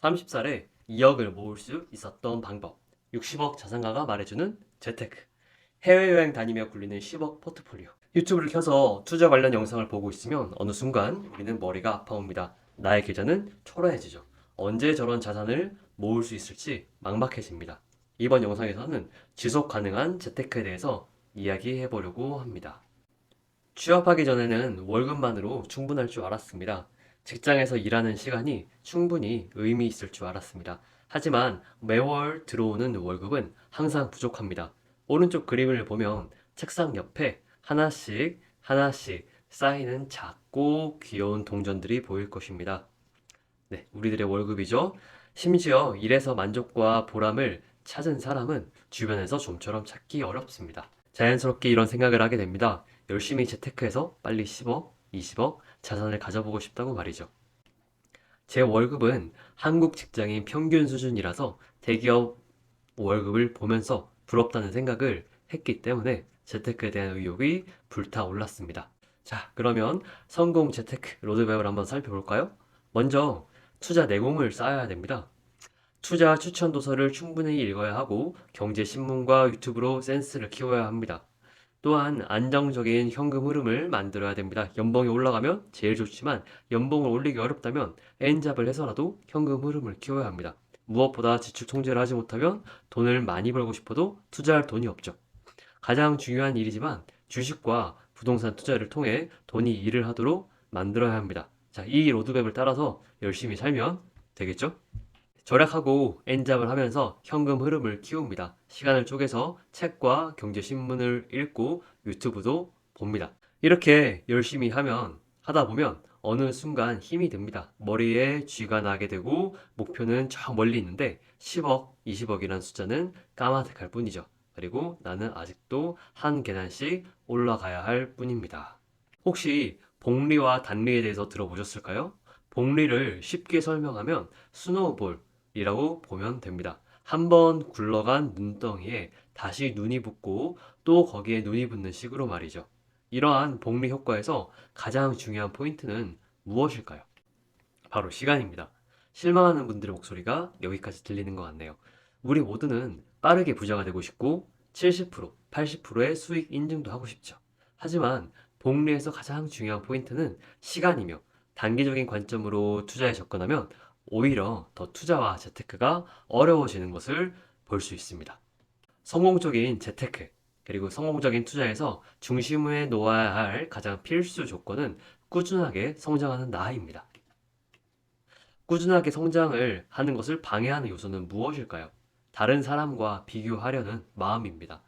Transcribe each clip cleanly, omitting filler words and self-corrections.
30살에 2억을 모을 수 있었던 방법. 60억 자산가가 말해주는 재테크. 해외여행 다니며 굴리는 10억 포트폴리오. 유튜브를 켜서 투자 관련 영상을 보고 있으면 어느 순간 우리는 머리가 아파옵니다. 나의 계좌는 초라해지죠. 언제 저런 자산을 모을 수 있을지 막막해집니다. 이번 영상에서는 지속 가능한 재테크에 대해서 이야기해 보려고 합니다. 취업하기 전에는 월급만으로 충분할 줄 알았습니다. 직장에서 일하는 시간이 충분히 의미 있을 줄 알았습니다. 하지만 매월 들어오는 월급은 항상 부족합니다. 오른쪽 그림을 보면 책상 옆에 하나씩 하나씩 쌓이는 작고 귀여운 동전들이 보일 것입니다. 네, 우리들의 월급이죠. 심지어 일에서 만족과 보람을 찾은 사람은 주변에서 좀처럼 찾기 어렵습니다. 자연스럽게 이런 생각을 하게 됩니다. 열심히 재테크해서 빨리 10억, 20억 자산을 가져보고 싶다고 말이죠. 제 월급은 한국 직장인 평균 수준이라서 대기업 월급을 보면서 부럽다는 생각을 했기 때문에 재테크에 대한 의욕이 불타올랐습니다. 자, 그러면 성공 재테크 로드맵을 한번 살펴볼까요? 먼저 투자 내공을 쌓아야 됩니다. 투자 추천 도서를 충분히 읽어야 하고 경제신문과 유튜브로 센스를 키워야 합니다. 또한 안정적인 현금 흐름을 만들어야 됩니다. 연봉이 올라가면 제일 좋지만 연봉을 올리기 어렵다면 N잡을 해서라도 현금 흐름을 키워야 합니다. 무엇보다 지출 통제를 하지 못하면 돈을 많이 벌고 싶어도 투자할 돈이 없죠. 가장 중요한 일이지만 주식과 부동산 투자를 통해 돈이 일을 하도록 만들어야 합니다. 자, 이 로드맵을 따라서 열심히 살면 되겠죠? 절약하고 N잡을 하면서 현금 흐름을 키웁니다. 시간을 쪼개서 책과 경제신문을 읽고 유튜브도 봅니다. 이렇게 열심히 하다 보면 어느 순간 힘이 듭니다. 머리에 쥐가 나게 되고 목표는 저 멀리 있는데 10억, 20억이라는 숫자는 까마득할 뿐이죠. 그리고 나는 아직도 한 계단씩 올라가야 할 뿐입니다. 혹시 복리와 단리에 대해서 들어보셨을까요? 복리를 쉽게 설명하면 스노우볼이라고 보면 됩니다. 한번 굴러간 눈덩이에 다시 눈이 붙고 또 거기에 눈이 붙는 식으로 말이죠. 이러한 복리 효과에서 가장 중요한 포인트는 무엇일까요? 바로 시간입니다. 실망하는 분들의 목소리가 여기까지 들리는 것 같네요. 우리 모두는 빠르게 부자가 되고 싶고 70%, 80%의 수익 인증도 하고 싶죠. 하지만 복리에서 가장 중요한 포인트는 시간이며 단기적인 관점으로 투자에 접근하면 오히려 더 투자와 재테크가 어려워지는 것을 볼 수 있습니다. 성공적인 재테크, 그리고 성공적인 투자에서 중심에 놓아야 할 가장 필수 조건은 꾸준하게 성장하는 나입니다. 꾸준하게 성장을 하는 것을 방해하는 요소는 무엇일까요? 다른 사람과 비교하려는 마음입니다.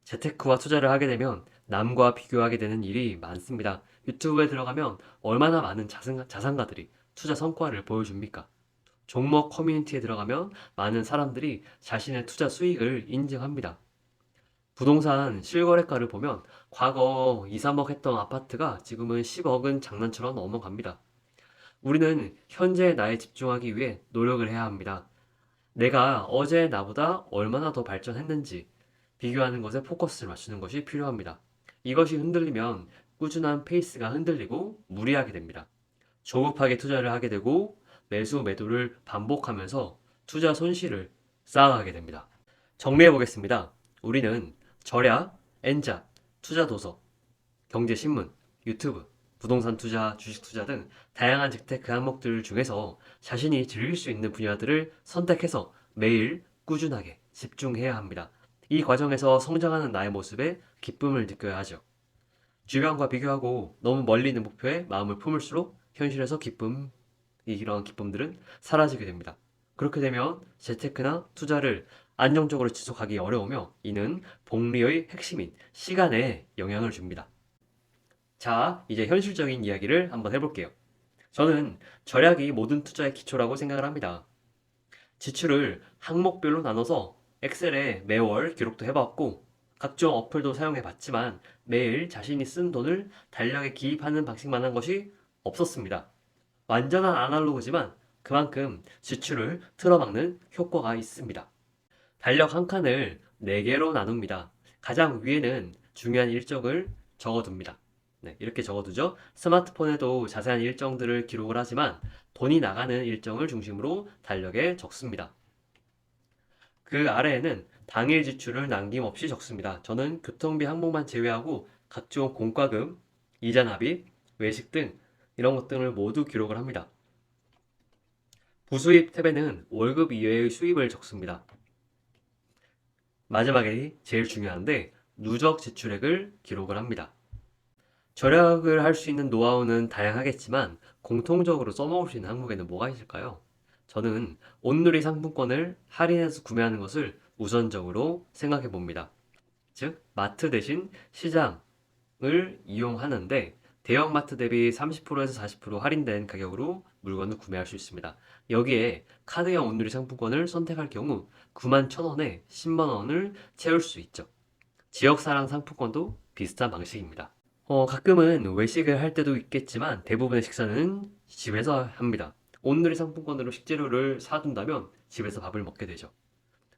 재테크와 투자를 하게 되면 남과 비교하게 되는 일이 많습니다. 유튜브에 들어가면 얼마나 많은 자산가들이 투자 성과를 보여줍니까? 종목 커뮤니티에 들어가면 많은 사람들이 자신의 투자 수익을 인증합니다. 부동산 실거래가를 보면 과거 2, 3억 했던 아파트가 지금은 10억은 장난처럼 넘어갑니다. 우리는 현재의 나에 집중하기 위해 노력을 해야 합니다. 내가 어제의 나보다 얼마나 더 발전했는지 비교하는 것에 포커스를 맞추는 것이 필요합니다. 이것이 흔들리면 꾸준한 페이스가 흔들리고 무리하게 됩니다. 조급하게 투자를 하게 되고 매수 매도를 반복하면서 투자 손실을 쌓아가게 됩니다. 정리해 보겠습니다. 우리는 절약, N잡, 투자 도서, 경제신문, 유튜브, 부동산 투자, 주식 투자 등 다양한 재테크 항목들 중에서 자신이 즐길 수 있는 분야들을 선택해서 매일 꾸준하게 집중해야 합니다. 이 과정에서 성장하는 나의 모습에 기쁨을 느껴야 하죠. 주변과 비교하고 너무 멀리 있는 목표에 마음을 품을수록 현실에서 이런 기쁨들은 사라지게 됩니다. 그렇게 되면 재테크나 투자를 안정적으로 지속하기 어려우며 이는 복리의 핵심인 시간에 영향을 줍니다. 자, 이제 현실적인 이야기를 한번 해볼게요. 저는 절약이 모든 투자의 기초라고 생각을 합니다. 지출을 항목별로 나눠서 엑셀에 매월 기록도 해봤고 각종 어플도 사용해봤지만 매일 자신이 쓴 돈을 달력에 기입하는 방식만 한 것이 없었습니다. 완전한 아날로그지만 그만큼 지출을 틀어막는 효과가 있습니다. 달력 한 칸을 4개로 나눕니다. 가장 위에는 중요한 일정을 적어둡니다. 네, 이렇게 적어두죠. 스마트폰에도 자세한 일정들을 기록을 하지만 돈이 나가는 일정을 중심으로 달력에 적습니다. 그 아래에는 당일 지출을 남김없이 적습니다. 저는 교통비 항목만 제외하고 각종 공과금, 이자 납입, 외식 등 이런 것들을 모두 기록을 합니다. 부수입 탭에는 월급 이외의 수입을 적습니다. 마지막에 제일 중요한데 누적 지출액을 기록을 합니다. 절약을 할 수 있는 노하우는 다양하겠지만 공통적으로 써먹을 수 있는 항목에는 뭐가 있을까요? 저는 온누리 상품권을 할인해서 구매하는 것을 우선적으로 생각해 봅니다. 즉, 마트 대신 시장을 이용하는데 대형마트 대비 30%에서 40% 할인된 가격으로 물건을 구매할 수 있습니다. 여기에 카드형 온누리 상품권을 선택할 경우 91,000원에 10만원을 채울 수 있죠. 지역사랑 상품권도 비슷한 방식입니다. 가끔은 외식을 할 때도 있겠지만 대부분의 식사는 집에서 합니다. 온누리 상품권으로 식재료를 사둔다면 집에서 밥을 먹게 되죠.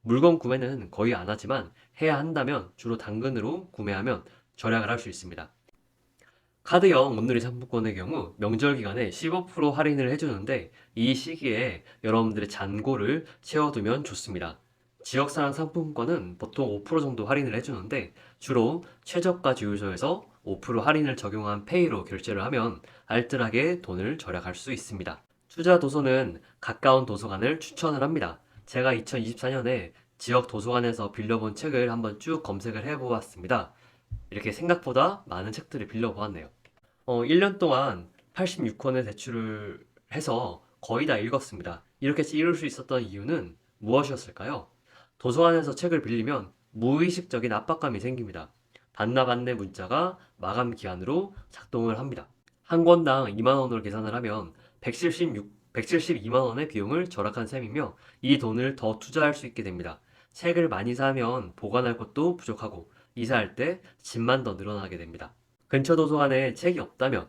물건 구매는 거의 안 하지만 해야 한다면 주로 당근으로 구매하면 절약을 할 수 있습니다. 카드형 온누리 상품권의 경우 명절 기간에 15% 할인을 해주는데 이 시기에 여러분들의 잔고를 채워두면 좋습니다. 지역사랑 상품권은 보통 5% 정도 할인을 해주는데 주로 최저가 주유소에서 5% 할인을 적용한 페이로 결제를 하면 알뜰하게 돈을 절약할 수 있습니다. 투자 도서는 가까운 도서관을 추천을 합니다. 제가 2024년에 지역 도서관에서 빌려본 책을 한번 쭉 검색을 해보았습니다. 이렇게 생각보다 많은 책들을 빌려보았네요. 1년 동안 86권의 대출을 해서 거의 다 읽었습니다. 이렇게 읽을 수 있었던 이유는 무엇이었을까요? 도서관에서 책을 빌리면 무의식적인 압박감이 생깁니다. 반납 안내 문자가 마감 기한으로 작동을 합니다. 한 권당 2만 원으로 계산을 하면 172만 원의 비용을 절약한 셈이며 이 돈을 더 투자할 수 있게 됩니다. 책을 많이 사면 보관할 것도 부족하고 이사할 때 짐만 더 늘어나게 됩니다. 근처 도서관에 책이 없다면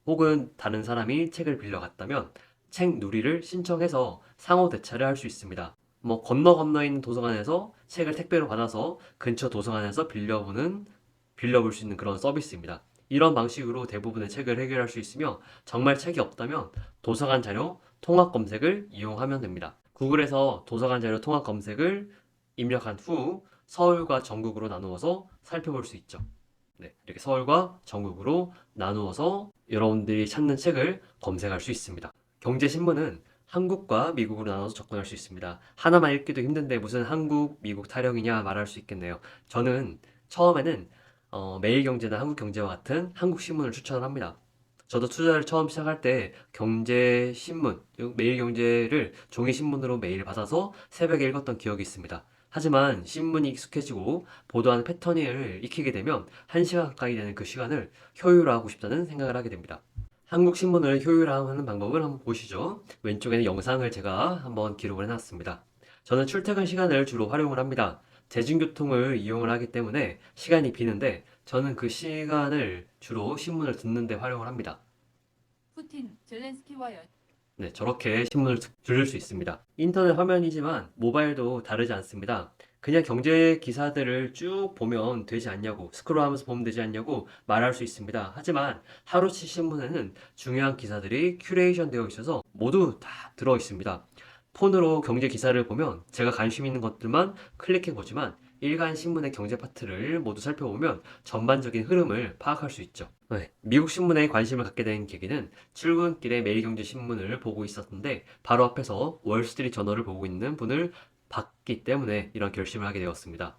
혹은 다른 사람이 책을 빌려갔다면 책 누리를 신청해서 상호 대차를 할 수 있습니다. 건너 있는 도서관에서 책을 택배로 받아서 근처 도서관에서 빌려볼 수 있는 그런 서비스입니다. 이런 방식으로 대부분의 책을 해결할 수 있으며 정말 책이 없다면 도서관 자료 통합 검색을 이용하면 됩니다. 구글에서 도서관 자료 통합 검색을 입력한 후 서울과 전국으로 나누어서 살펴볼 수 있죠. 네, 이렇게 서울과 전국으로 나누어서 여러분들이 찾는 책을 검색할 수 있습니다. 경제신문은 한국과 미국으로 나눠서 접근할 수 있습니다. 하나만 읽기도 힘든데 무슨 한국, 미국 타령이냐 말할 수 있겠네요. 저는 처음에는 매일경제나 한국경제와 같은 한국신문을 추천합니다. 저도 투자를 처음 시작할 때 경제신문, 매일경제를 종이신문으로 매일 받아서 새벽에 읽었던 기억이 있습니다. 하지만 신문이 익숙해지고 보도하는 패턴을 익히게 되면 1시간 가까이 되는 그 시간을 효율화하고 싶다는 생각을 하게 됩니다. 한국 신문을 효율화하는 방법을 한번 보시죠. 왼쪽에는 영상을 제가 한번 기록을 해놨습니다. 저는 출퇴근 시간을 주로 활용을 합니다. 대중교통을 이용을 하기 때문에 시간이 비는데 저는 그 시간을 주로 신문을 듣는 데 활용을 합니다. 푸틴, 젤렌스키와 네, 저렇게 신문을 들을 수 있습니다. 인터넷 화면이지만 모바일도 다르지 않습니다. 그냥 경제 기사들을 쭉 보면 되지 않냐고, 스크롤하면서 보면 되지 않냐고 말할 수 있습니다. 하지만 하루치 신문에는 중요한 기사들이 큐레이션 되어 있어서 모두 다 들어 있습니다. 폰으로 경제 기사를 보면 제가 관심 있는 것들만 클릭해 보지만 일간 신문의 경제 파트를 모두 살펴보면 전반적인 흐름을 파악할 수 있죠. 네, 미국 신문에 관심을 갖게 된 계기는 출근길에 매일경제신문을 보고 있었는데 바로 앞에서 월스트리트 저널을 보고 있는 분을 봤기 때문에 이런 결심을 하게 되었습니다.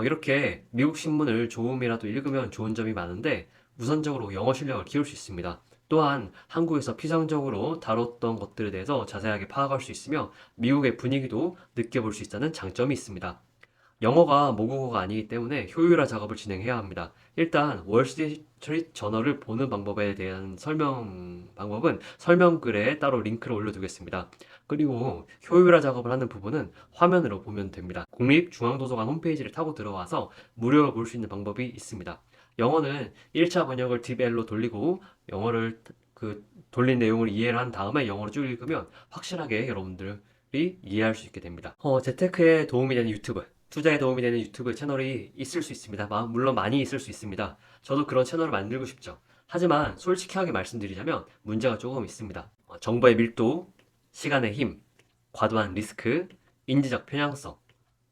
이렇게 미국 신문을 조금이라도 읽으면 좋은 점이 많은데 우선적으로 영어 실력을 키울 수 있습니다. 또한 한국에서 피상적으로 다뤘던 것들에 대해서 자세하게 파악할 수 있으며 미국의 분위기도 느껴볼 수 있다는 장점이 있습니다. 영어가 모국어가 아니기 때문에 효율화 작업을 진행해야 합니다. 일단 월스트리트 저널을 보는 방법에 대한 방법은 설명글에 따로 링크를 올려두겠습니다. 그리고 효율화 작업을 하는 부분은 화면으로 보면 됩니다. 국립중앙도서관 홈페이지를 타고 들어와서 무료로 볼 수 있는 방법이 있습니다. 영어는 1차 번역을 DeepL로 돌리고 영어를 돌린 내용을 이해를 한 다음에 영어로 쭉 읽으면 확실하게 여러분들이 이해할 수 있게 됩니다. 재테크에 도움이 되는 유튜브 투자에 도움이 되는 유튜브 채널이 있을 수 있습니다. 물론 많이 있을 수 있습니다. 저도 그런 채널을 만들고 싶죠. 하지만 솔직하게 말씀드리자면 문제가 조금 있습니다. 정보의 밀도, 시간의 힘, 과도한 리스크, 인지적 편향성,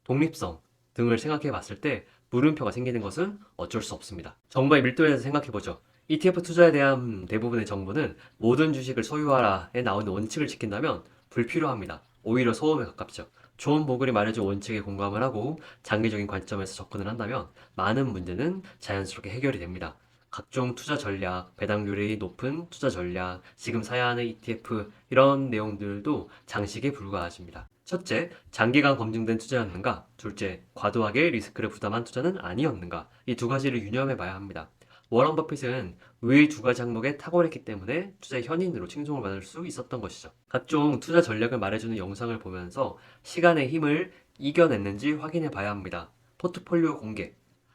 독립성 등을 생각해 봤을 때 물음표가 생기는 것은 어쩔 수 없습니다. 정보의 밀도에 대해서 생각해 보죠. ETF 투자에 대한 대부분의 정보는 모든 주식을 소유하라에 나오는 원칙을 지킨다면 불필요합니다. 오히려 소음에 가깝죠. 존 보글이 말해준 원칙에 공감을 하고 장기적인 관점에서 접근을 한다면 많은 문제는 자연스럽게 해결이 됩니다. 각종 투자 전략, 배당률이 높은 투자 전략, 지금 사야 하는 ETF 이런 내용들도 장식에 불과하십니다. 첫째, 장기간 검증된 투자였는가? 둘째, 과도하게 리스크를 부담한 투자는 아니었는가? 이 두 가지를 유념해 봐야 합니다. 워런 버핏은 위 두 가지 항목에 탁월했기 때문에 투자의 현인으로 칭송을 받을 수 있었던 것이죠. 각종 투자 전략을 말해주는 영상을 보면서 시간의 힘을 이겨냈는지 확인해 봐야 합니다. 포트폴리오 공개,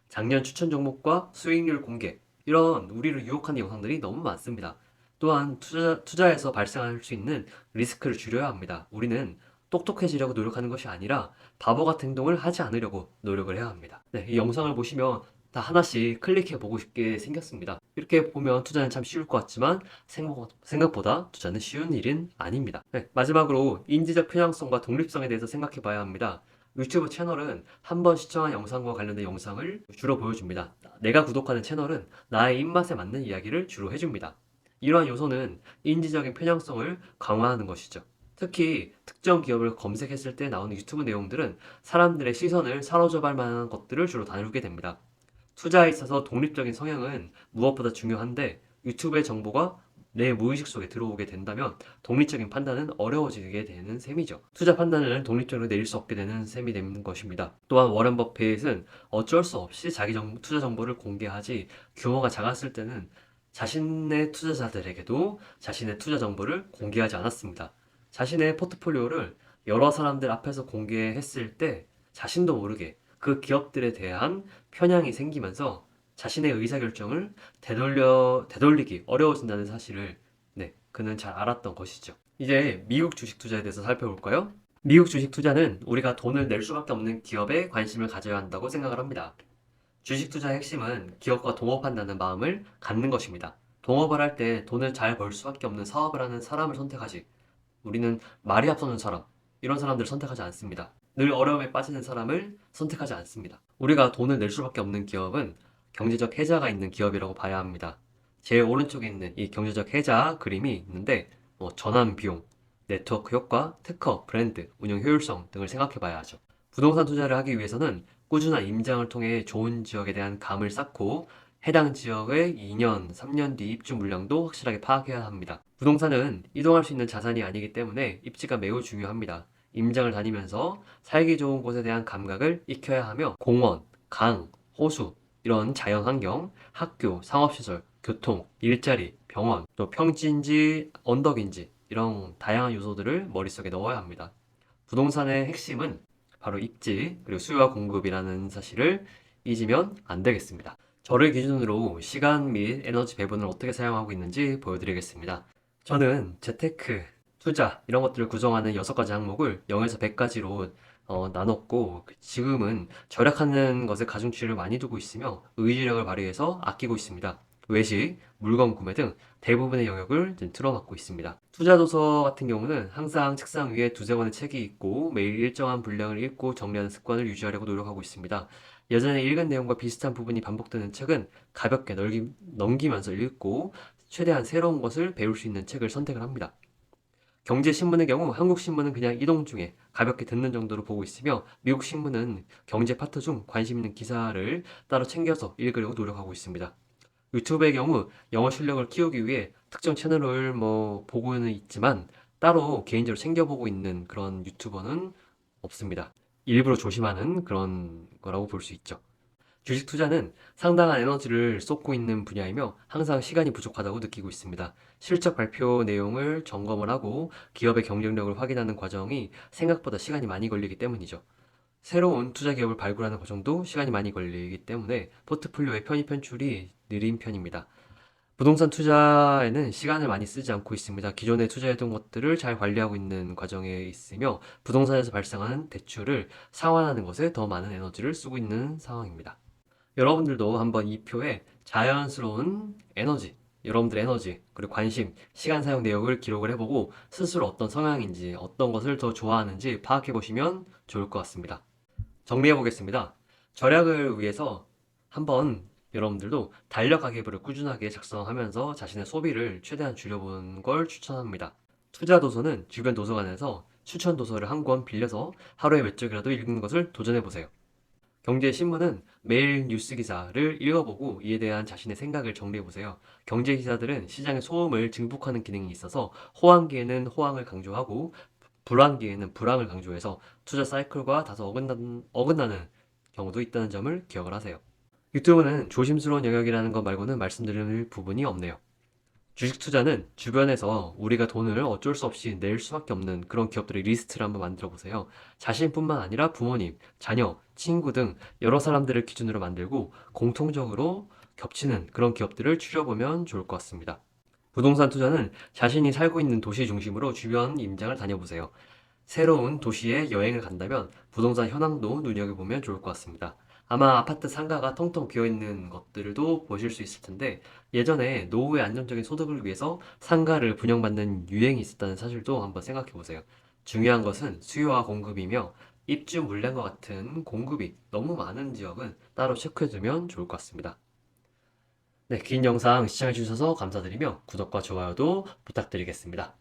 작년 추천 종목과 수익률 공개, 이런 우리를 유혹하는 영상들이 너무 많습니다. 또한 투자에서 발생할 수 있는 리스크를 줄여야 합니다. 우리는 똑똑해지려고 노력하는 것이 아니라 바보 같은 행동을 하지 않으려고 노력을 해야 합니다. 네, 이 영상을 보시면 다 하나씩 클릭해 보고 싶게 생겼습니다. 이렇게 보면 투자는 참 쉬울 것 같지만 생각보다 투자는 쉬운 일은 아닙니다. 네, 마지막으로 인지적 편향성과 독립성에 대해서 생각해 봐야 합니다. 유튜브 채널은 한 번 시청한 영상과 관련된 영상을 주로 보여줍니다. 내가 구독하는 채널은 나의 입맛에 맞는 이야기를 주로 해줍니다. 이러한 요소는 인지적인 편향성을 강화하는 것이죠. 특히 특정 기업을 검색했을 때 나오는 유튜브 내용들은 사람들의 시선을 사로잡을 만한 것들을 주로 다루게 됩니다. 투자에 있어서 독립적인 성향은 무엇보다 중요한데 유튜브의 정보가 내 무의식 속에 들어오게 된다면 독립적인 판단은 어려워지게 되는 셈이죠. 투자 판단을 독립적으로 내릴 수 없게 되는 셈이 되는 것입니다. 또한 워런 버핏은 어쩔 수 없이 자기 투자 정보를 공개하지 규모가 작았을 때는 자신의 투자자들에게도 자신의 투자 정보를 공개하지 않았습니다. 자신의 포트폴리오를 여러 사람들 앞에서 공개했을 때 자신도 모르게 그 기업들에 대한 편향이 생기면서 자신의 의사결정을 되돌리기 어려워진다는 사실을 그는 잘 알았던 것이죠. 이제 미국 주식 투자에 대해서 살펴볼까요? 미국 주식 투자는 우리가 돈을 낼 수밖에 없는 기업에 관심을 가져야 한다고 생각을 합니다. 주식 투자의 핵심은 기업과 동업한다는 마음을 갖는 것입니다. 동업을 할 때 돈을 잘 벌 수밖에 없는 사업을 하는 사람을 선택하지 우리는 말이 앞서는 사람, 이런 사람들을 선택하지 않습니다. 늘 어려움에 빠지는 사람을 선택하지 않습니다. 우리가 돈을 낼 수밖에 없는 기업은 경제적 해자가 있는 기업이라고 봐야 합니다. 제 오른쪽에 있는 이 경제적 해자 그림이 있는데 전환 비용, 네트워크 효과, 특허, 브랜드, 운영 효율성 등을 생각해 봐야 하죠. 부동산 투자를 하기 위해서는 꾸준한 임장을 통해 좋은 지역에 대한 감을 쌓고 해당 지역의 2년, 3년 뒤 입주 물량도 확실하게 파악해야 합니다. 부동산은 이동할 수 있는 자산이 아니기 때문에 입지가 매우 중요합니다. 임장을 다니면서 살기 좋은 곳에 대한 감각을 익혀야 하며 공원, 강, 호수, 이런 자연환경, 학교, 상업시설, 교통, 일자리, 병원, 또 평지인지 언덕인지 이런 다양한 요소들을 머릿속에 넣어야 합니다. 부동산의 핵심은 바로 입지, 그리고 수요와 공급이라는 사실을 잊으면 안 되겠습니다. 저를 기준으로 시간 및 에너지 배분을 어떻게 사용하고 있는지 보여드리겠습니다. 저는 재테크, 투자 이런 것들을 구성하는 6가지 항목을 0에서 100까지로 나눴고 지금은 절약하는 것에 가중치를 많이 두고 있으며 의지력을 발휘해서 아끼고 있습니다. 외식, 물건 구매 등 대부분의 영역을 틀어막고 있습니다. 투자 도서 같은 경우는 항상 책상 위에 두세 권의 책이 있고 매일 일정한 분량을 읽고 정리하는 습관을 유지하려고 노력하고 있습니다. 예전에 읽은 내용과 비슷한 부분이 반복되는 책은 가볍게 넘기면서 읽고 최대한 새로운 것을 배울 수 있는 책을 선택을 합니다. 경제신문의 경우 한국신문은 그냥 이동 중에 가볍게 듣는 정도로 보고 있으며 미국 신문은 경제 파트 중 관심 있는 기사를 따로 챙겨서 읽으려고 노력하고 있습니다. 유튜브의 경우 영어 실력을 키우기 위해 특정 채널을 보고는 있지만 따로 개인적으로 챙겨보고 있는 그런 유튜버는 없습니다. 일부러 조심하는 그런 거라고 볼 수 있죠. 주식 투자는 상당한 에너지를 쏟고 있는 분야이며 항상 시간이 부족하다고 느끼고 있습니다. 실적 발표 내용을 점검을 하고 기업의 경쟁력을 확인하는 과정이 생각보다 시간이 많이 걸리기 때문이죠. 새로운 투자 기업을 발굴하는 과정도 시간이 많이 걸리기 때문에 포트폴리오의 편입 편출이 느린 편입니다. 부동산 투자에는 시간을 많이 쓰지 않고 있습니다. 기존에 투자했던 것들을 잘 관리하고 있는 과정에 있으며 부동산에서 발생하는 대출을 상환하는 것에 더 많은 에너지를 쓰고 있는 상황입니다. 여러분들도 한번 이 표에 자연스러운 에너지, 여러분들의 에너지, 그리고 관심, 시간 사용 내역을 기록을 해보고 스스로 어떤 성향인지, 어떤 것을 더 좋아하는지 파악해 보시면 좋을 것 같습니다. 정리해 보겠습니다. 절약을 위해서 한번 여러분들도 달력 가계부를 꾸준하게 작성하면서 자신의 소비를 최대한 줄여보는 걸 추천합니다. 투자 도서는 주변 도서관에서 추천 도서를 한 권 빌려서 하루에 몇 쪽이라도 읽는 것을 도전해 보세요. 경제신문은 매일 뉴스 기사를 읽어보고 이에 대한 자신의 생각을 정리해 보세요. 경제 기사들은 시장의 소음을 증폭하는 기능이 있어서 호황기에는 호황을 강조하고 불황기에는 불황을 강조해서 투자 사이클과 다소 어긋나는 경우도 있다는 점을 기억을 하세요. 유튜브는 조심스러운 영역이라는 것 말고는 말씀드릴 부분이 없네요. 주식 투자는 주변에서 우리가 돈을 어쩔 수 없이 낼 수밖에 없는 그런 기업들의 리스트를 한번 만들어 보세요. 자신뿐만 아니라 부모님, 자녀, 친구 등 여러 사람들을 기준으로 만들고 공통적으로 겹치는 그런 기업들을 추려보면 좋을 것 같습니다. 부동산 투자는 자신이 살고 있는 도시 중심으로 주변 임장을 다녀보세요. 새로운 도시에 여행을 간다면 부동산 현황도 눈여겨보면 좋을 것 같습니다. 아마 아파트 상가가 텅텅 비어있는 것들도 보실 수 있을 텐데 예전에 노후의 안정적인 소득을 위해서 상가를 분양받는 유행이 있었다는 사실도 한번 생각해 보세요. 중요한 것은 수요와 공급이며 입주 물량과 같은 공급이 너무 많은 지역은 따로 체크해 두면 좋을 것 같습니다. 네, 긴 영상 시청해 주셔서 감사드리며 구독과 좋아요도 부탁드리겠습니다.